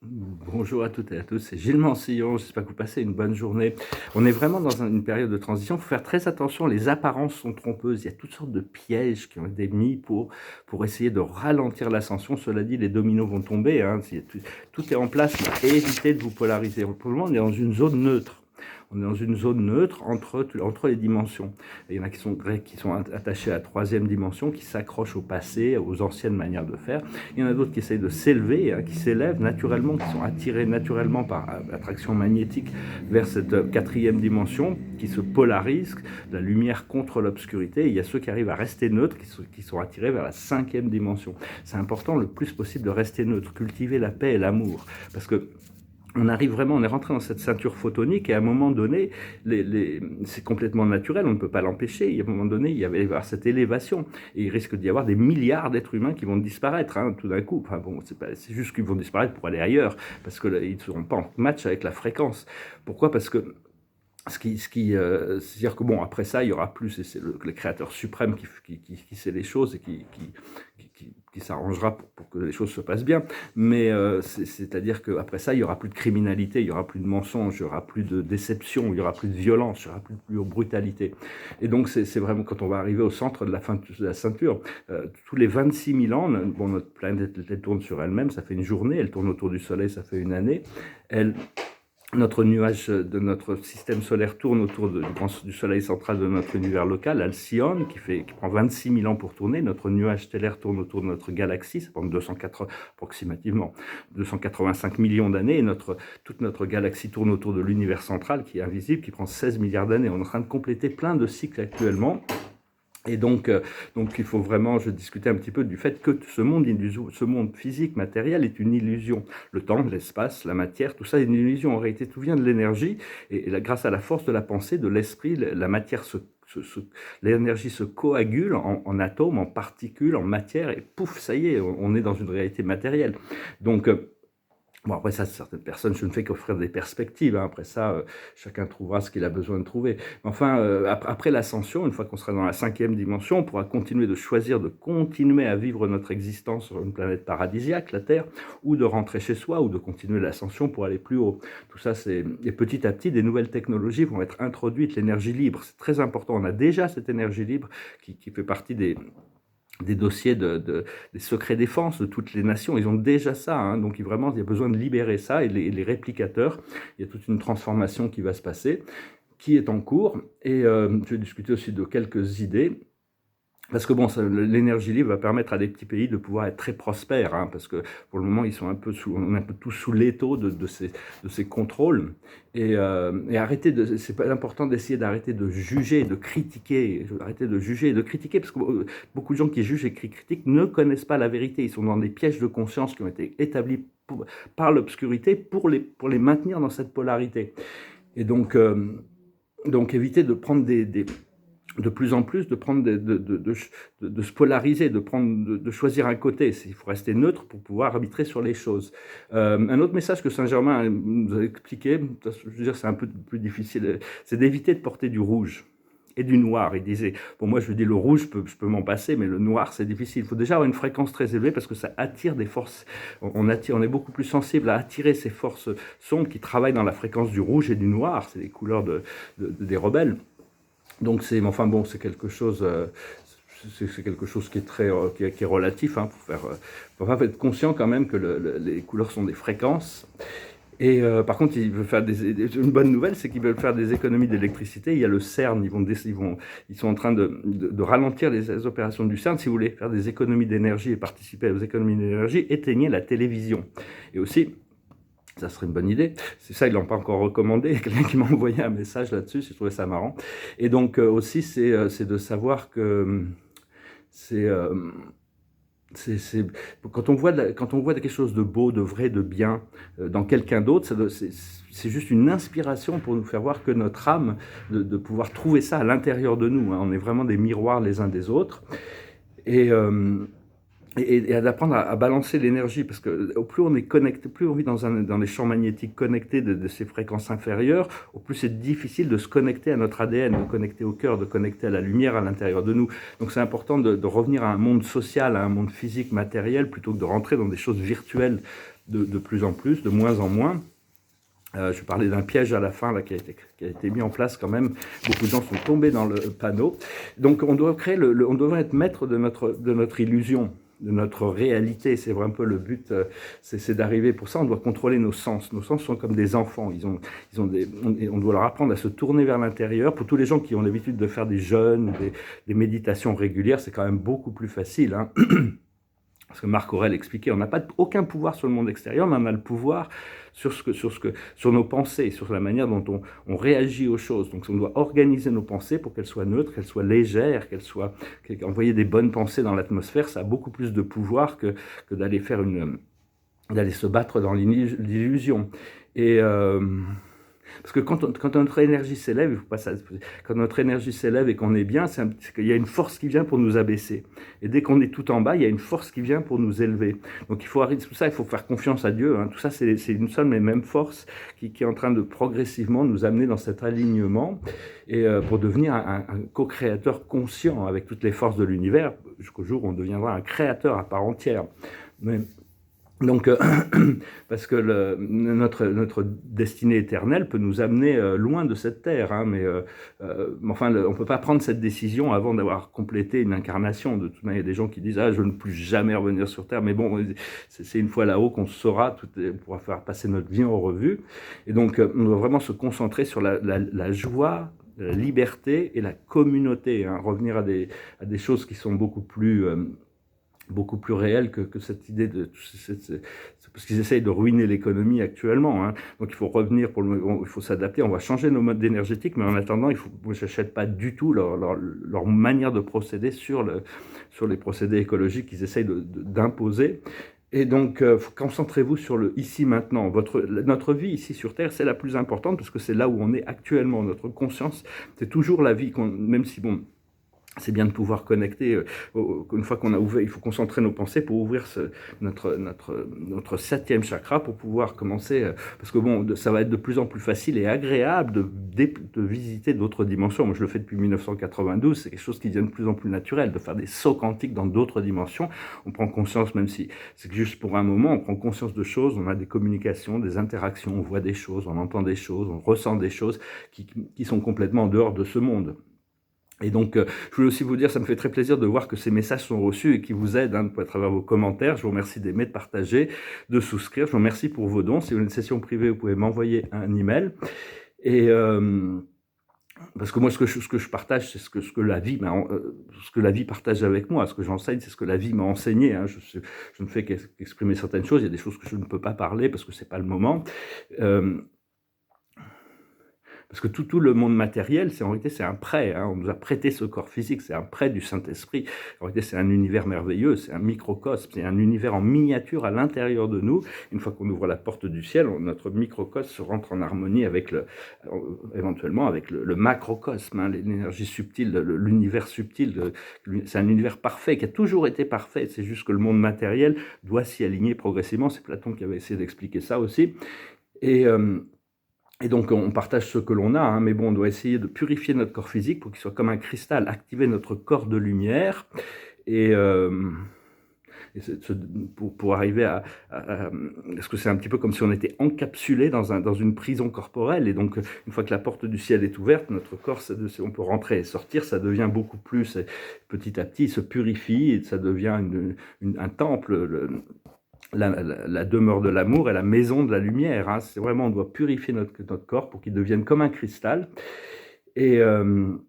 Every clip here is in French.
Bonjour à toutes et à tous, c'est Gilles Mansillon, j'espère que vous passez une bonne journée. On est vraiment dans une période de transition, il faut faire très attention, les apparences sont trompeuses, il y a toutes sortes de pièges qui ont été mis pour essayer de ralentir l'ascension. Cela dit, les dominos vont tomber, hein, tout est en place, mais évitez de vous polariser. Pour le moment, on est dans une zone neutre. On est dans une zone neutre entre les dimensions. Et il y en a qui sont attachés à la troisième dimension, qui s'accrochent au passé, aux anciennes manières de faire. Il y en a d'autres qui essayent de s'élever, hein, qui s'élèvent naturellement, qui sont attirés naturellement par l'attraction magnétique vers cette quatrième dimension, qui se polarise, la lumière contre l'obscurité. Il y a ceux qui arrivent à rester neutres, qui sont attirés vers la cinquième dimension. C'est important le plus possible de rester neutre, cultiver la paix et l'amour. Parce que on arrive vraiment, on est rentré dans cette ceinture photonique et à un moment donné, c'est complètement naturel, on ne peut pas l'empêcher. Et à un moment donné, il va y avoir cette élévation et il risque d'y avoir des milliards d'êtres humains qui vont disparaître, hein, tout d'un coup. Enfin bon, c'est juste qu'ils vont disparaître pour aller ailleurs parce qu'ils ne seront pas en match avec la fréquence. Pourquoi? Parce que c'est-à-dire que bon, après ça, il y aura plus, et c'est le créateur suprême qui sait les choses et qui s'arrangera pour que les choses se passent bien. Mais c'est-à-dire qu'après ça, il y aura plus de criminalité, il y aura plus de mensonges, il y aura plus de déception, il y aura plus de violence, il y aura plus de brutalité. Et donc, c'est vraiment quand on va arriver au centre de la ceinture, tous les 26 000 ans, bon, notre planète elle tourne sur elle-même, ça fait une journée, elle tourne autour du Soleil, ça fait une année. Notre nuage de notre système solaire tourne autour du soleil central de notre univers local, Alcyone, qui prend 26 000 ans pour tourner. Notre nuage stellaire tourne autour de notre galaxie, ça prend approximativement 285 millions d'années. Et toute notre galaxie tourne autour de l'univers central, qui est invisible, qui prend 16 milliards d'années. On est en train de compléter plein de cycles actuellement. Et donc, il faut vraiment, je discutais un petit peu du fait que ce monde physique, matériel, est une illusion. Le temps, l'espace, la matière, tout ça est une illusion. En réalité, tout vient de l'énergie. Et grâce à la force de la pensée, de l'esprit, la matière l'énergie se coagule en atomes, en particules, en matière, et pouf, ça y est, on est dans une réalité matérielle. Donc, bon, après ça, certaines personnes, je ne fais qu'offrir des perspectives. Hein. Après ça, chacun trouvera ce qu'il a besoin de trouver. Mais enfin, après l'ascension, une fois qu'on sera dans la cinquième dimension, on pourra continuer de choisir de continuer à vivre notre existence sur une planète paradisiaque, la Terre, ou de rentrer chez soi, ou de continuer l'ascension pour aller plus haut. Tout ça, et petit à petit, des nouvelles technologies vont être introduites, l'énergie libre. C'est très important. On a déjà cette énergie libre qui fait partie des dossiers des secrets défense de toutes les nations, ils ont déjà ça, hein, donc vraiment il y a besoin de libérer ça, et les réplicateurs, il y a toute une transformation qui va se passer, qui est en cours, et je vais discuter aussi de quelques idées. Parce que bon, l'énergie libre va permettre à des petits pays de pouvoir être très prospères, hein, parce que pour le moment, on est un peu tous sous l'étau de ces contrôles. Et c'est pas important d'essayer d'arrêter de juger, de critiquer, parce que beaucoup de gens qui jugent et qui critiquent ne connaissent pas la vérité. Ils sont dans des pièges de conscience qui ont été établis par l'obscurité pour les maintenir dans cette polarité. Et donc éviter de prendre de plus en plus, de prendre de se polariser, de choisir un côté. Il faut rester neutre pour pouvoir arbitrer sur les choses. Un autre message que Saint-Germain nous a expliqué, je veux dire, c'est un peu plus difficile, c'est d'éviter de porter du rouge et du noir. Il disait, bon, moi je dis le rouge, je peux m'en passer, mais le noir c'est difficile. Il faut déjà avoir une fréquence très élevée parce que ça attire des forces. On est beaucoup plus sensible à attirer ces forces sombres qui travaillent dans la fréquence du rouge et du noir. C'est les couleurs des rebelles. Donc enfin bon, c'est quelque chose qui est qui est relatif, hein, pour être conscient quand même que les couleurs sont des fréquences. Et par contre, une bonne nouvelle, c'est qu'ils veulent faire des économies d'électricité. Il y a le CERN, ils sont en train de ralentir les opérations du CERN. Si vous voulez faire des économies d'énergie et participer aux économies d'énergie, éteignez la télévision. Et aussi, ça serait une bonne idée. C'est ça, ils ne l'ont pas encore recommandé. Il y a quelqu'un qui m'a envoyé un message là-dessus, j'ai trouvé ça marrant. Et donc aussi, c'est de savoir que quand on voit quelque chose de beau, de vrai, de bien dans quelqu'un d'autre, c'est juste une inspiration pour nous faire voir que notre âme, de pouvoir trouver ça à l'intérieur de nous. Hein. On est vraiment des miroirs les uns des autres. Et d'apprendre à balancer l'énergie, parce que au plus on est connecté, plus on vit dans les champs magnétiques connectés de ces fréquences inférieures, au plus c'est difficile de se connecter à notre ADN, de connecter au cœur, de connecter à la lumière à l'intérieur de nous. Donc c'est important de revenir à un monde social, à un monde physique, matériel, plutôt que de rentrer dans des choses virtuelles de plus en plus, de moins en moins. Je parlais d'un piège à la fin là, qui a été mis en place quand même. Beaucoup de gens sont tombés dans le panneau. Donc on doit on devrait être maître de notre illusion, de notre réalité. C'est un peu le but, c'est d'arriver. Pour ça, on doit contrôler nos sens. Nos sens sont comme des enfants. On doit leur apprendre à se tourner vers l'intérieur. Pour tous les gens qui ont l'habitude de faire des jeûnes, des méditations régulières, c'est quand même beaucoup plus facile, hein. Parce que Marc Aurèle expliquait, on n'a pas aucun pouvoir sur le monde extérieur, mais on a le pouvoir sur nos pensées, sur la manière dont on réagit aux choses. Donc on doit organiser nos pensées pour qu'elles soient neutres, qu'elles soient légères, envoyer des bonnes pensées dans l'atmosphère, ça a beaucoup plus de pouvoir que d'aller d'aller se battre dans l'illusion. Et parce que quand notre énergie s'élève, quand notre énergie s'élève et qu'on est bien, c'est qu'il y a une force qui vient pour nous abaisser. Et dès qu'on est tout en bas, il y a une force qui vient pour nous élever. Donc il faut arrêter tout ça, il faut faire confiance à Dieu, hein. Tout ça, c'est une seule et même force qui est en train de progressivement nous amener dans cet alignement et pour devenir un co-créateur conscient avec toutes les forces de l'univers, jusqu'au jour où on deviendra un créateur à part entière. Donc, parce que notre destinée éternelle peut nous amener loin de cette terre, hein, mais enfin, on ne peut pas prendre cette décision avant d'avoir complété une incarnation. De toute manière, il y a des gens qui disent « Ah, je ne veux plus jamais revenir sur terre », mais bon, c'est une fois là-haut qu'on saura, on pourra faire passer notre vie en revue. Et donc, on doit vraiment se concentrer sur la joie, la liberté et la communauté, hein, revenir à des choses qui sont beaucoup plus réel que cette idée parce qu'ils essayent de ruiner l'économie actuellement, hein. Donc il faut revenir il faut s'adapter, on va changer nos modes énergétiques, mais en attendant, moi j'achète pas du tout leur manière de procéder sur les procédés écologiques qu'ils essayent d'imposer. Et donc, concentrez-vous sur le ici maintenant. Notre vie ici sur Terre, c'est la plus importante parce que c'est là où on est actuellement. Notre conscience, c'est toujours la vie, même si bon. C'est bien de pouvoir connecter, une fois qu'on a ouvert, il faut concentrer nos pensées pour ouvrir notre 7e chakra pour pouvoir commencer, parce que bon, ça va être de plus en plus facile et agréable de visiter d'autres dimensions. Moi, je le fais depuis 1992, c'est quelque chose qui devient de plus en plus naturel, de faire des sauts quantiques dans d'autres dimensions. On prend conscience, même si c'est juste pour un moment, on prend conscience de choses, on a des communications, des interactions, on voit des choses, on entend des choses, on ressent des choses qui sont complètement en dehors de ce monde. Et donc, je voulais aussi vous dire, ça me fait très plaisir de voir que ces messages sont reçus et qui vous aident, hein, à travers vos commentaires. Je vous remercie d'aimer, de partager, de souscrire. Je vous remercie pour vos dons. Si vous avez une session privée, vous pouvez m'envoyer un email. Et parce que moi, ce que je partage, c'est ce que la vie partage avec moi. Ce que j'enseigne, c'est ce que la vie m'a enseigné, hein. Je ne fais qu'exprimer certaines choses. Il y a des choses que je ne peux pas parler parce que c'est pas le moment. Parce que tout le monde matériel, en réalité, c'est un prêt, hein. On nous a prêté ce corps physique, c'est un prêt du Saint-Esprit. En réalité, c'est un univers merveilleux, c'est un microcosme, c'est un univers en miniature à l'intérieur de nous. Une fois qu'on ouvre la porte du ciel, notre microcosme se rentre en harmonie éventuellement avec le macrocosme, hein, l'énergie subtile, l'univers subtil. C'est un univers parfait, qui a toujours été parfait. C'est juste que le monde matériel doit s'y aligner progressivement. C'est Platon qui avait essayé d'expliquer ça aussi. Et donc, on partage ce que l'on a, hein, mais bon, on doit essayer de purifier notre corps physique pour qu'il soit comme un cristal, activer notre corps de lumière, et pour arriver parce que c'est un petit peu comme si on était encapsulé dans une prison corporelle, et donc, une fois que la porte du ciel est ouverte, notre corps, on peut rentrer et sortir, ça devient beaucoup plus, petit à petit, il se purifie, et ça devient un temple, la demeure de l'amour et la maison de la lumière, hein. C'est vraiment, on doit purifier notre corps pour qu'il devienne comme un cristal, et donc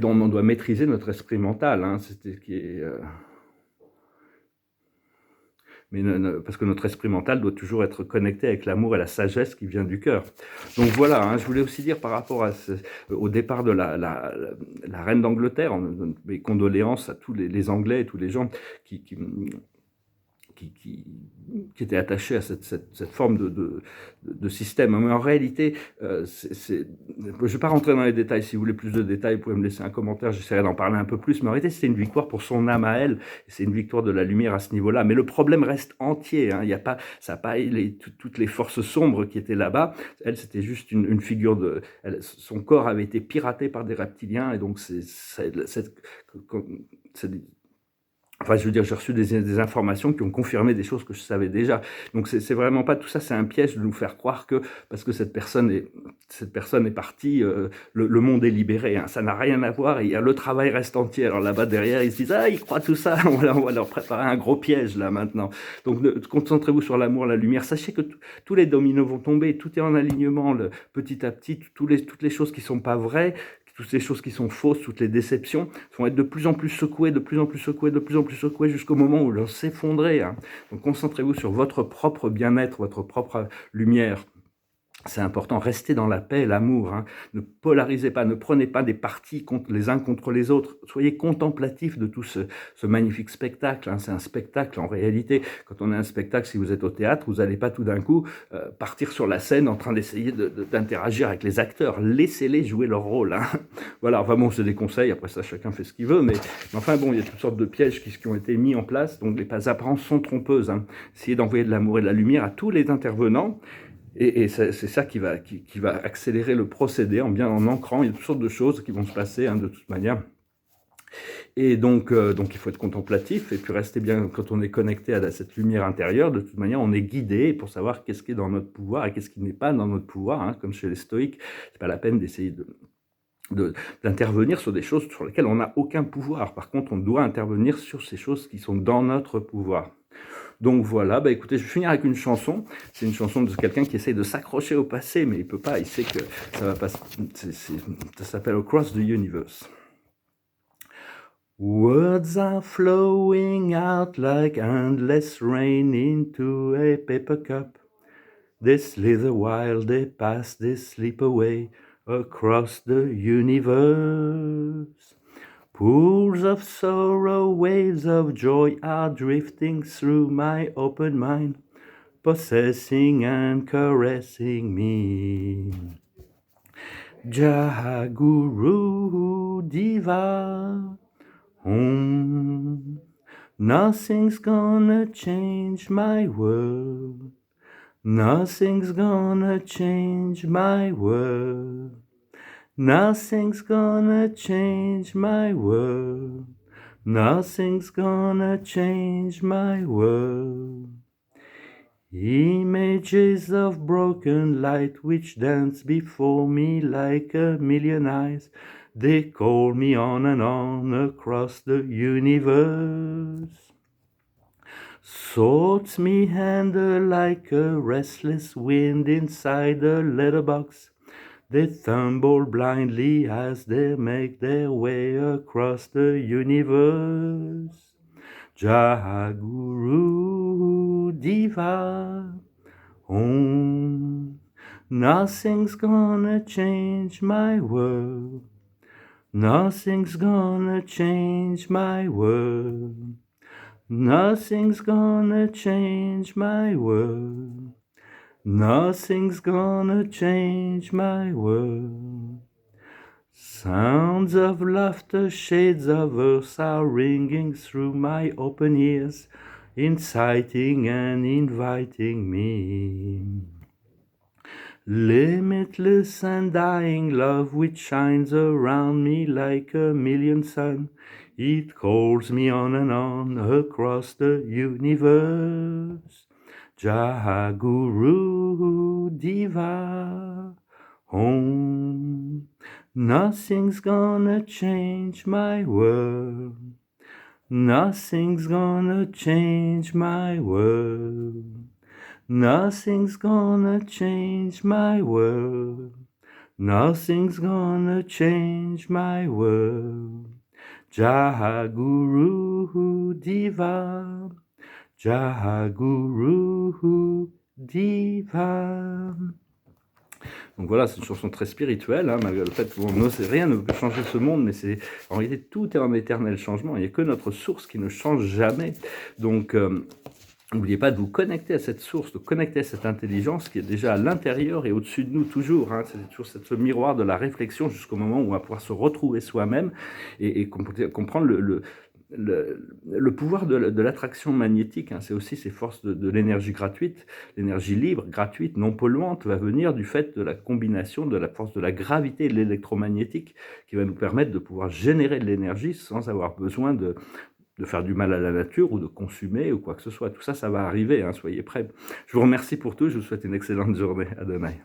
on doit maîtriser notre esprit mental, hein. Parce que notre esprit mental doit toujours être connecté avec l'amour et la sagesse qui vient du cœur. Donc voilà, hein, je voulais aussi dire par rapport au départ de la reine d'Angleterre, mes condoléances à tous les Anglais et tous les gens qui étaient attachés à cette forme de système. Mais en réalité, je ne vais pas rentrer dans les détails. Si vous voulez plus de détails, vous pouvez me laisser un commentaire, j'essaierai d'en parler un peu plus. Mais en réalité, c'est une victoire pour son âme à elle. C'est une victoire de la lumière à ce niveau-là. Mais le problème reste entier, hein. Il y a pas, ça n'a pas toutes les forces sombres qui étaient là-bas. Elle, c'était juste une figure son corps avait été piraté par des reptiliens. Et donc, Enfin, je veux dire, j'ai reçu des informations qui ont confirmé des choses que je savais déjà. Donc, c'est vraiment pas tout ça, c'est un piège de nous faire croire que parce que cette personne est partie, le monde est libéré. Hein. Ça n'a rien à voir. Et le travail reste entier. Alors là-bas derrière, ils se disent ils croient tout ça. On va leur préparer un gros piège là maintenant. Donc, concentrez-vous sur l'amour, la lumière. Sachez que tous les dominos vont tomber. Tout est en alignement. Petit à petit, toutes les choses qui sont pas vraies, toutes ces choses qui sont fausses, toutes les déceptions, vont être de plus en plus secouées, de plus en plus secouées, de plus en plus secouées, jusqu'au moment où l'on s'effondrer. Hein. Donc concentrez-vous sur votre propre bien-être, votre propre lumière. C'est important, restez dans la paix et l'amour. Hein. Ne polarisez pas, ne prenez pas des partis les uns contre les autres. Soyez contemplatifs de tout ce magnifique spectacle. Hein. C'est un spectacle en réalité. Quand on a un spectacle, si vous êtes au théâtre, vous n'allez pas tout d'un coup partir sur la scène en train d'essayer d'interagir avec les acteurs. Laissez-les jouer leur rôle. Hein. Voilà, enfin bon, c'est des conseils. Après ça, chacun fait ce qu'il veut. Mais enfin bon, il y a toutes sortes de pièges qui ont été mis en place. Donc les apparences sont trompeuses. Hein. Essayez d'envoyer de l'amour et de la lumière à tous les intervenants. Et c'est ça qui va accélérer le procédé en ancrant. Il y a toutes sortes de choses qui vont se passer de toute manière. Et donc il faut être contemplatif et puis rester bien quand on est connecté à cette lumière intérieure. De toute manière, on est guidé pour savoir qu'est-ce qui est dans notre pouvoir et qu'est-ce qui n'est pas dans notre pouvoir. Hein, comme chez les stoïques, c'est pas la peine d'essayer d'intervenir sur des choses sur lesquelles on n'a aucun pouvoir. Par contre, on doit intervenir sur ces choses qui sont dans notre pouvoir. Donc voilà, écoutez, je vais finir avec une chanson. C'est une chanson de quelqu'un qui essaye de s'accrocher au passé, mais il peut pas, il sait que ça va pas. Ça s'appelle Across the Universe. Words are flowing out like endless rain into a paper cup. They slither while they pass, they slip away across the universe. Pools of sorrow, waves of joy are drifting through my open mind, possessing and caressing me. Jaguru Diva, nothing's gonna change my world. Nothing's gonna change my world. Nothing's gonna change my world. Nothing's gonna change my world. Images of broken light which dance before me like a million eyes. They call me on and on across the universe. Thoughts meander like a restless wind inside a letterbox. They tumble blindly as they make their way across the universe. Jaguru Diva, nothing's gonna change my world. Nothing's gonna change my world. Nothing's gonna change my world. Nothing's gonna change my world. Sounds of laughter, shades of verse are ringing through my open ears, inciting and inviting me. Limitless and dying love which shines around me like a million suns, it calls me on and on across the universe. Jaguru Diva, nothing's gonna change my world. Nothing's gonna change my world. Nothing's gonna change my world. Nothing's gonna change my world. Jaguru Diva. Jaguru Diva. Donc voilà, c'est une chanson très spirituelle, hein, malgré le fait que rien ne peut changer ce monde, mais en réalité tout est en éternel changement. Il n'y a que notre source qui ne change jamais. Donc n'oubliez pas de vous connecter à cette source, de connecter à cette intelligence qui est déjà à l'intérieur et au-dessus de nous toujours. Hein. C'est toujours ce miroir de la réflexion jusqu'au moment où on va pouvoir se retrouver soi-même et comprendre le pouvoir de l'attraction magnétique. Hein. C'est aussi ces forces de l'énergie gratuite, l'énergie libre, gratuite, non polluante, va venir du fait de la combination de la force de la gravité et de l'électromagnétique qui va nous permettre de pouvoir générer de l'énergie sans avoir besoin de faire du mal à la nature ou de consommer ou quoi que ce soit. Tout ça, ça va arriver, hein, soyez prêts. Je vous remercie pour tout, je vous souhaite une excellente journée. Adonai.